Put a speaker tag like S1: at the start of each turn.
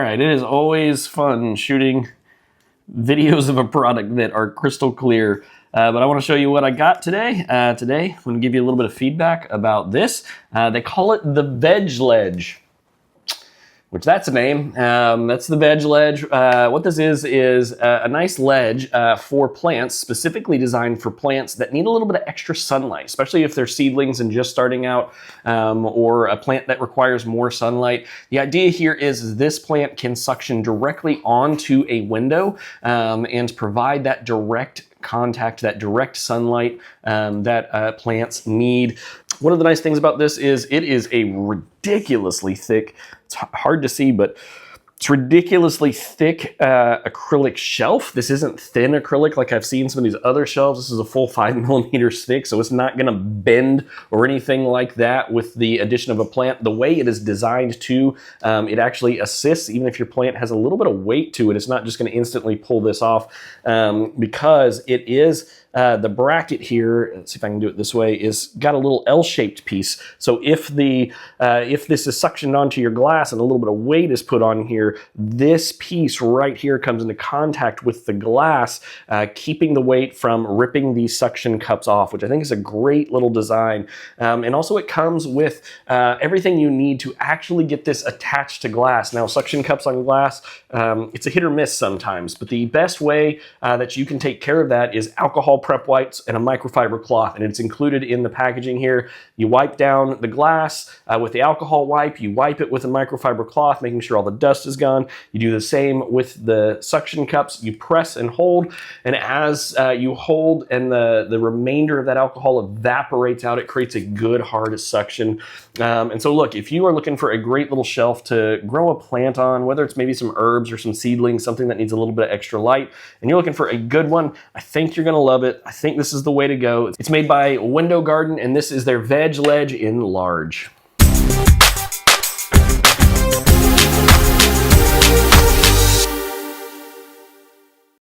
S1: right, it is always fun shooting videos of a product that are crystal clear. But I want to show you what I got today. Today, I'm going to give you a little bit of feedback about this. They call it the Veg Ledge, which that's a name. That's the Veg Ledge. What this is a nice ledge for plants, specifically designed for plants that need a little bit of extra sunlight, especially if they're seedlings and just starting out, or a plant that requires more sunlight. The idea here is this plant can suction directly onto a window and provide that direct contact, that direct sunlight that plants need. One of the nice things about this is it is a ridiculously thick, it's hard to see, but it's ridiculously thick acrylic shelf. This isn't thin acrylic like I've seen some of these other shelves. This is a full 5 millimeters thick, so it's not gonna bend or anything like that with the addition of a plant. The way it is designed to, it actually assists, even if your plant has a little bit of weight to it, it's not just gonna instantly pull this off because it is the bracket here, let's see if I can do it this way, is got a little L-shaped piece. So if this is suctioned onto your glass and a little bit of weight is put on here, this piece right here comes into contact with the glass, keeping the weight from ripping these suction cups off, which I think is a great little design. And also it comes with everything you need to actually get this attached to glass. Now, suction cups on glass, it's a hit or miss sometimes, but the best way that you can take care of that is alcohol prep wipes and a microfiber cloth, and it's included in the packaging here. You wipe down the glass with the alcohol wipe, you wipe it with a microfiber cloth, making sure all the dust is gone. You do the same with the suction cups. You press and hold, and as you hold and the remainder of that alcohol evaporates out, it creates a good hard suction. And so look, if you are looking for a great little shelf to grow a plant on, whether it's maybe some herbs or some seedlings, something that needs a little bit of extra light, and you're looking for a good one, I think you're gonna love it. I think this is the way to go. It's made by Window Garden, and this is their Veg Ledge in large.